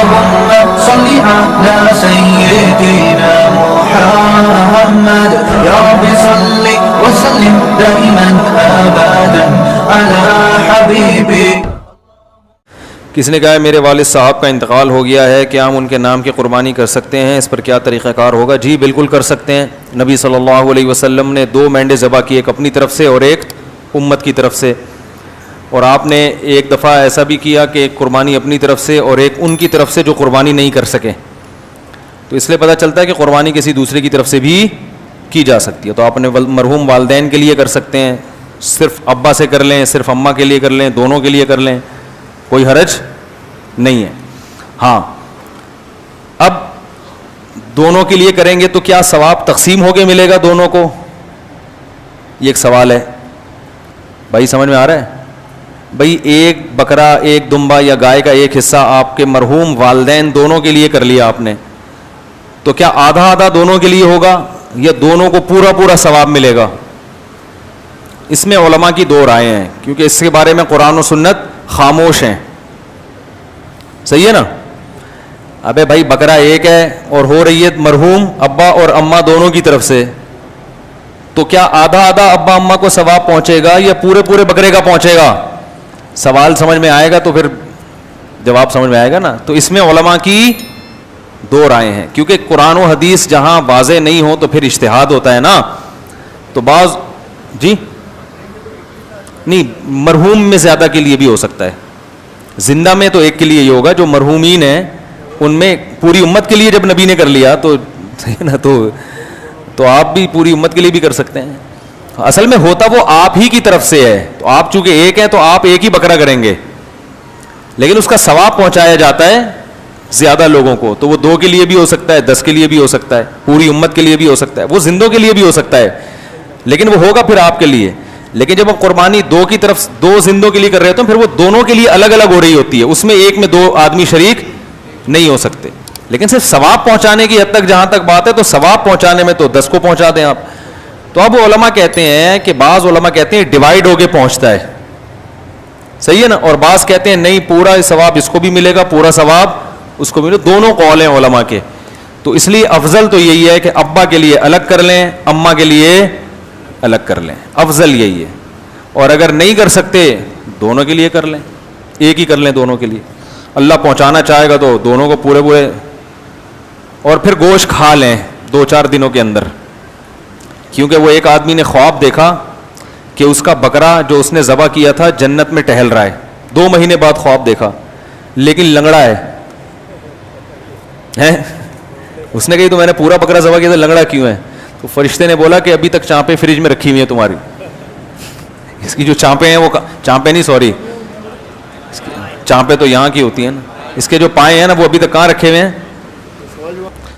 اللهم صل على سيدنا محمد يا رب صل وسلم دائما ابدا على حبيبي. کسی نے کہا ہے میرے والد صاحب کا انتقال ہو گیا ہے، کیا ہم ان کے نام کی قربانی کر سکتے ہیں؟ اس پر کیا طریقہ کار ہوگا؟ جی بالکل کر سکتے ہیں. نبی صلی اللہ علیہ وسلم نے 2 مینڈے ذبح کی، ایک اپنی طرف سے اور ایک امت کی طرف سے. اور آپ نے ایک دفعہ ایسا بھی کیا کہ ایک قربانی اپنی طرف سے اور ایک ان کی طرف سے جو قربانی نہیں کر سکے. تو اس لیے پتہ چلتا ہے کہ قربانی کسی دوسرے کی طرف سے بھی کی جا سکتی ہے. تو آپ اپنے مرحوم والدین کے لیے کر سکتے ہیں، صرف ابا سے کر لیں، صرف اماں کے لیے کر لیں، دونوں کے لیے کر لیں، کوئی حرج نہیں ہے. ہاں اب دونوں کے لیے کریں گے تو کیا ثواب تقسیم ہو کے ملے گا دونوں کو؟ یہ ایک سوال ہے بھائی، سمجھ میں آ رہا ہے؟ بھائی ایک بکرا، ایک دمبا یا گائے کا ایک حصہ آپ کے مرحوم والدین دونوں کے لیے کر لیا آپ نے، تو کیا آدھا آدھا دونوں کے لیے ہوگا یا دونوں کو پورا پورا ثواب ملے گا؟ اس میں علماء کی 2 رائے ہیں، کیونکہ اس کے بارے میں قرآن و سنت خاموش ہیں. صحیح ہے نا؟ ابے بھائی بکرا ایک ہے اور ہو رہی ہے مرحوم ابا اور اماں دونوں کی طرف سے، تو کیا آدھا آدھا ابا اماں کو ثواب پہنچے گا یا پورے پورے بکرے کا پہنچے گا؟ سوال سمجھ میں آئے گا تو پھر جواب سمجھ میں آئے گا نا. تو اس میں علماء کی 2 رائے ہیں، کیونکہ قرآن و حدیث جہاں واضح نہیں ہو تو پھر اجتہاد ہوتا ہے نا. تو بعض جی نہیں، مرحوم میں زیادہ کے لیے بھی ہو سکتا ہے. زندہ میں تو ایک کے لیے ہی ہوگا، جو مرحومین ہیں ان میں پوری امت کے لیے جب نبی نے کر لیا تو نا تو آپ بھی پوری امت کے لیے بھی کر سکتے ہیں. اصل میں ہوتا وہ آپ ہی کی طرف سے ہے، تو آپ چونکہ ایک ہیں تو آپ ایک ہی بکرا کریں گے، لیکن اس کا ثواب پہنچایا جاتا ہے زیادہ لوگوں کو. تو وہ 2 کے لیے بھی ہو سکتا ہے، 10 کے لیے بھی ہو سکتا ہے، پوری امت کے لیے بھی ہو سکتا ہے، وہ زندوں کے لیے بھی ہو سکتا ہے، لیکن وہ ہوگا پھر آپ کے لیے. لیکن جب ہم قربانی 2 کی طرف 2 زندوں کے لیے کر رہے ہوتے ہیں پھر وہ دونوں کے لیے الگ الگ ہو رہی ہوتی ہے، اس میں ایک میں 2 آدمی شریک نہیں ہو سکتے. لیکن صرف ثواب پہنچانے کی حد تک جہاں تک بات ہے تو ثواب پہنچانے میں تو 10 کو پہنچا دیں آپ. تو اب علماء کہتے ہیں کہ بعض علماء کہتے ہیں ڈیوائیڈ ہو کے پہنچتا ہے، صحیح ہے نا، اور بعض کہتے ہیں نہیں پورا ثواب اس کو بھی ملے گا، پورا ثواب اس کو ملے. دونوں قول ہیں علماء کے. تو اس لیے افضل تو یہی ہے کہ ابا کے لیے الگ کر لیں، اماں کے لیے الگ کر لیں، افضل یہی ہے. اور اگر نہیں کر سکتے دونوں کے لیے کر لیں، ایک ہی کر لیں دونوں کے لیے. اللہ پہنچانا چاہے گا تو دونوں کو پورے پورے، اور پھر گوشت کھا لیں 2-4 دنوں کے اندر. کیونکہ وہ ایک آدمی نے خواب دیکھا کہ اس کا بکرا جو اس نے ذبح کیا تھا جنت میں ٹہل رہا ہے. 2 مہینے بعد خواب دیکھا، لیکن لنگڑا ہے. اس نے کہی تو میں نے پورا بکرا ذبح کیا تھا، لنگڑا کیوں ہے؟ تو فرشتے نے بولا کہ ابھی تک چانپیں فریج میں رکھی ہوئی ہیں تمہاری. اس کی جو چانپیں ہیں وہ چانپیں نہیں، سوری چانپیں تو یہاں کی ہوتی ہیں نا، اس کے جو پائیں ہیں نا وہ ابھی تک کہاں رکھے ہوئے ہیں؟